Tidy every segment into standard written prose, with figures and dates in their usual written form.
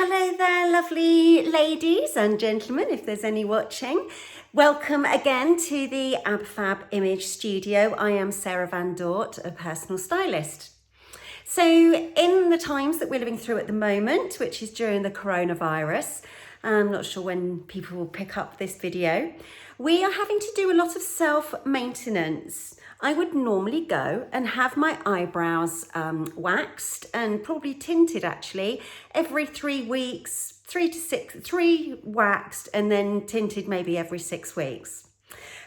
Hello there, lovely ladies and gentlemen, if there's any watching. Welcome again to the AbFab Image Studio. I am Sarah Van Dort, a personal stylist. So in the times that we're living through at the moment, which is during the coronavirus, I'm not sure when people will pick up this video, we are having to do a lot of self-maintenance. I would normally go and have my eyebrows waxed and probably tinted actually every 3 weeks, 3 waxed and then tinted maybe every 6 weeks.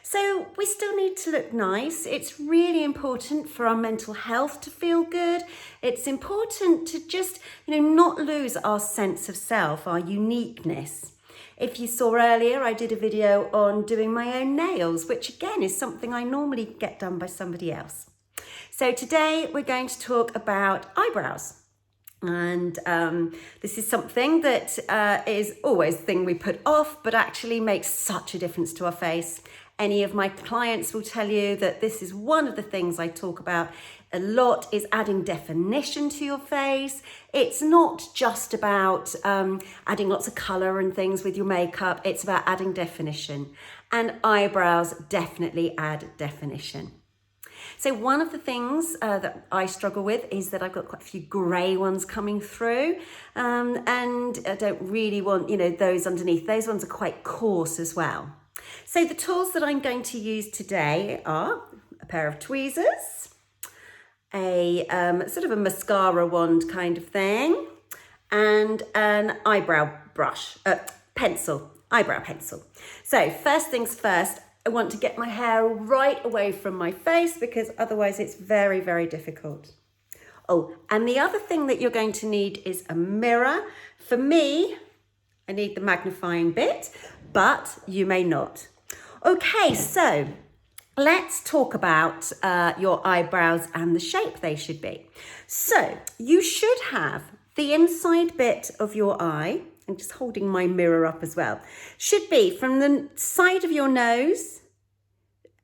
So we still need to look nice. It's really important for our mental health to feel good. It's important to just, not lose our sense of self, our uniqueness. If you saw earlier, I did a video on doing my own nails, which again is something I normally get done by somebody else. So today we're going to talk about eyebrows. And this is something that is always the thing we put off, but actually makes such a difference to our face. Any of my clients will tell you that this is one of the things I talk about a lot, is adding definition to your face. It's not just about adding lots of color and things with your makeup. It's about adding definition. And eyebrows definitely add definition. So one of the things that I struggle with is that I've got quite a few grey ones coming through, and I don't really want, those underneath. Those ones are quite coarse as well. So the tools that I'm going to use today are a pair of tweezers, a sort of a mascara wand kind of thing, and an eyebrow pencil. So first things first, I want to get my hair right away from my face because otherwise it's very, very difficult. Oh, and the other thing that you're going to need is a mirror. For me, I need the magnifying bit, but you may not. Okay, so let's talk about your eyebrows and the shape they should be. So you should have the inside bit of your eye, I'm just holding my mirror up as well, should be from the side of your nose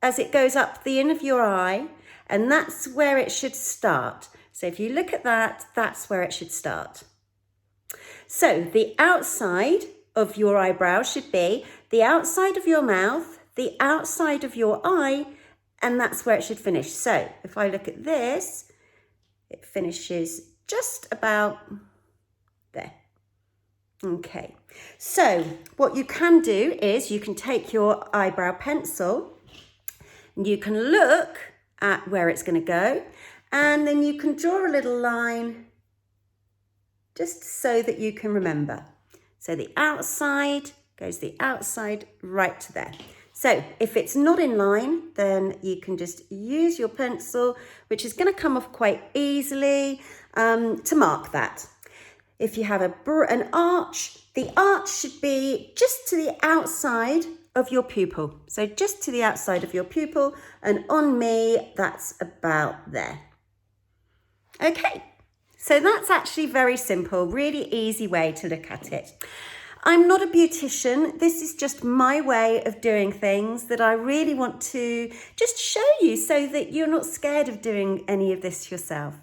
as it goes up the in of your eye, and that's where it should start. So if you look at that, that's where it should start. So the outside of your eyebrow should be the outside of your mouth, the outside of your eye, and that's where it should finish. So if I look at this, it finishes just about there. Okay, so what you can do is you can take your eyebrow pencil and you can look at where it's going to go, and then you can draw a little line just so that you can remember. So the outside goes the outside right to there. So if it's not in line, then you can just use your pencil, which is going to come off quite easily, to mark that. If you have an arch, the arch should be just to the outside of your pupil. So just to the outside of your pupil, and on me, that's about there. Okay, so that's actually very simple, really easy way to look at it. I'm not a beautician. This is just my way of doing things that I really want to just show you so that you're not scared of doing any of this yourself.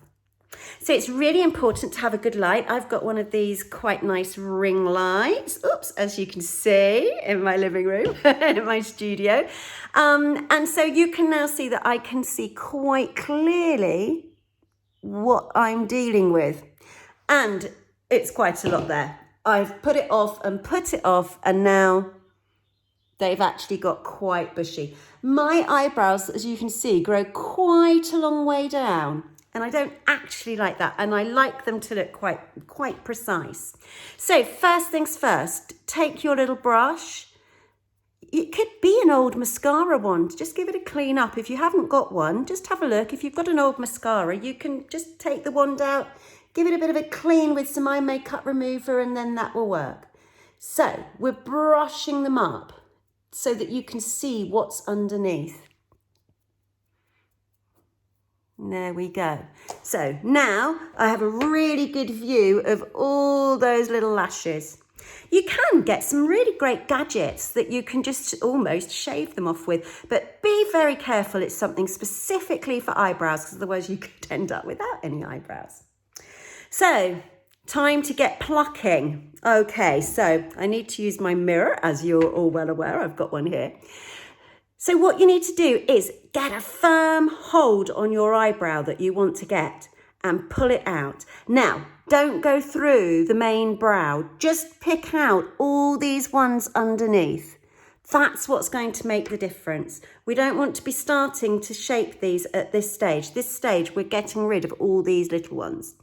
So it's really important to have a good light. I've got one of these quite nice ring lights, as you can see in my living room, in my studio. And so you can now see that I can see quite clearly what I'm dealing with. And it's quite a lot there. I've put it off and put it off, and now they've actually got quite bushy. My eyebrows, as you can see, grow quite a long way down, and I don't actually like that, and I like them to look quite precise. So first things first, take your little brush. It could be an old mascara wand. Just give it a clean up. If you haven't got one, just have a look. If you've got an old mascara, you can just take the wand out, give it a bit of a clean with some eye makeup remover, and then that will work. So we're brushing them up so that you can see what's underneath. There we go. So now I have a really good view of all those little lashes. You can get some really great gadgets that you can just almost shave them off with, but be very careful. It's something specifically for eyebrows, because otherwise you could end up without any eyebrows. So Time to get plucking. Okay, so I need to use my mirror, as you're all well aware. I've got one here. So what you need to do is get a firm hold on your eyebrow that you want to get and pull it out. Now, don't go through the main brow. Just pick out all these ones underneath. That's what's going to make the difference. We don't want to be starting to shape these at this stage. This stage, we're getting rid of all these little ones.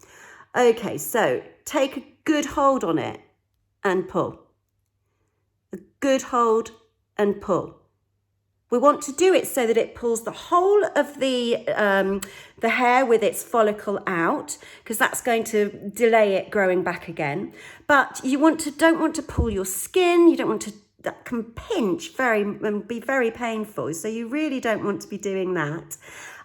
Okay, so take a good hold on it and pull. A good hold and pull. We want to do it so that it pulls the whole of the hair with its follicle out, because that's going to delay it growing back again. But you don't want to pull your skin. You don't want to, that can pinch and be very painful. So you really don't want to be doing that.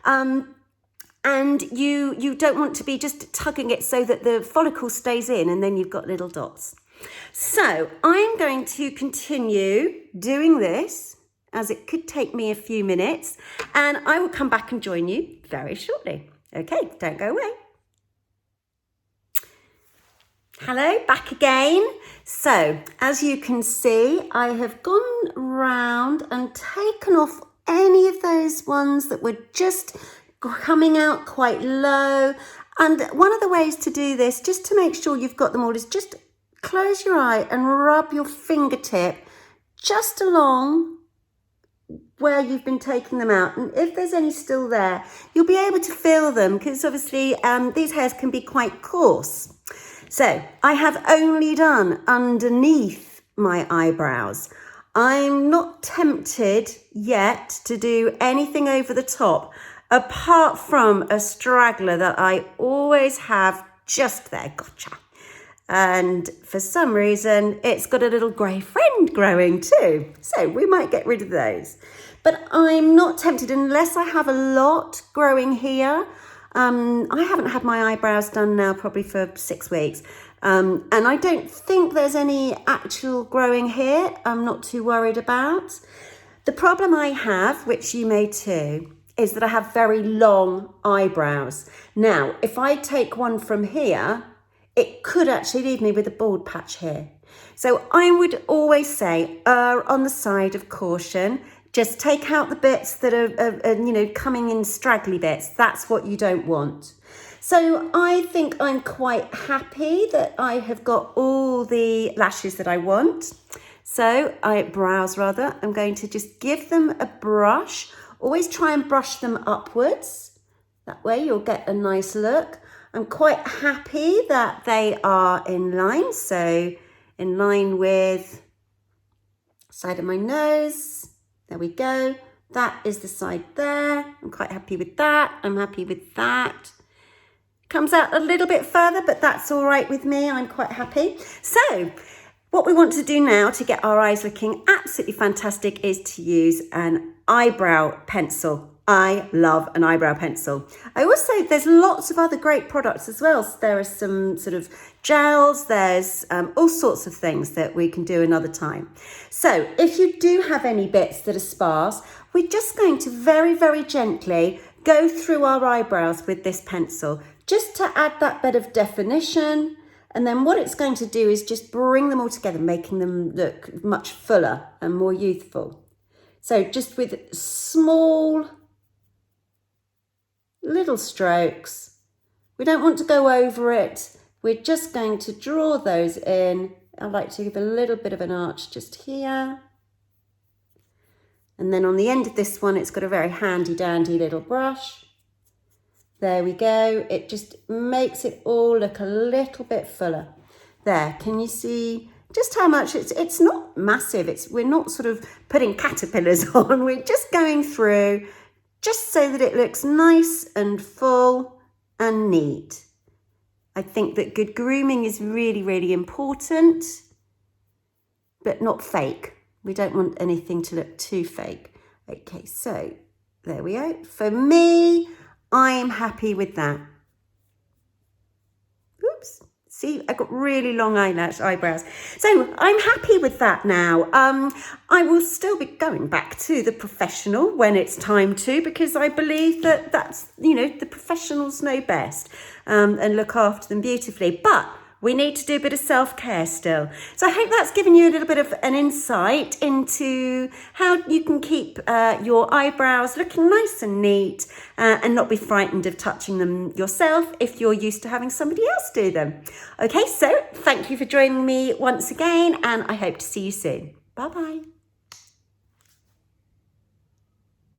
And you don't want to be just tugging it so that the follicle stays in and then you've got little dots. So I'm going to continue doing this, as it could take me a few minutes, and I will come back and join you very shortly. Okay, don't go away. Hello, back again. So, as you can see, I have gone round and taken off any of those ones that were just coming out quite low. And one of the ways to do this, just to make sure you've got them all, is just close your eye and rub your fingertip just along where you've been taking them out, and if there's any still there, you'll be able to feel them, because obviously these hairs can be quite coarse. So I have only done underneath my eyebrows. I'm not tempted yet to do anything over the top, apart from a straggler that I always have just there. Gotcha. And for some reason, it's got a little grey friend growing too. So we might get rid of those. But I'm not tempted unless I have a lot growing here. I haven't had my eyebrows done now probably for 6 weeks. And I don't think there's any actual growing here. I'm not too worried about. The problem I have, which you may too, is that I have very long eyebrows. Now, if I take one from here, it could actually leave me with a bald patch here. So I would always say, err on the side of caution. Just take out the bits that are coming in straggly bits. That's what you don't want. So I think I'm quite happy that I have got all the lashes that I want. So brows rather, I'm going to just give them a brush. Always try and brush them upwards. That way you'll get a nice look. I'm quite happy that they are in line. So in line with side of my nose. There we go. That is the side there. I'm quite happy with that. I'm happy with that. Comes out a little bit further, but that's all right with me. I'm quite happy. So what we want to do now to get our eyes looking absolutely fantastic is to use an eyebrow pencil. I love an eyebrow pencil. I also, there's lots of other great products as well. So there are some sort of gels, there's all sorts of things that we can do another time. So if you do have any bits that are sparse, we're just going to very, very gently go through our eyebrows with this pencil, just to add that bit of definition. And then what it's going to do is just bring them all together, making them look much fuller and more youthful. So just with small little strokes. We don't want to go over it. We're just going to draw those in. I like to give a little bit of an arch just here. And then on the end of this one, it's got a very handy dandy little brush. There we go. It just makes it all look a little bit fuller. There, can you see just how much it's not massive. We're not sort of putting caterpillars on. We're just going through just so that it looks nice and full and neat. I think that good grooming is really, really important, but not fake. We don't want anything to look too fake. Okay, so there we go. For me, I'm happy with that. Oops. See, I've got really long eyebrows. So I'm happy with that now. I will still be going back to the professional when it's time to, because I believe that that's, the professionals know best and look after them beautifully. But We need to do a bit of self-care still. So I hope that's given you a little bit of an insight into how you can keep your eyebrows looking nice and neat and not be frightened of touching them yourself if you're used to having somebody else do them. Okay, so thank you for joining me once again, and I hope to see you soon. Bye-bye.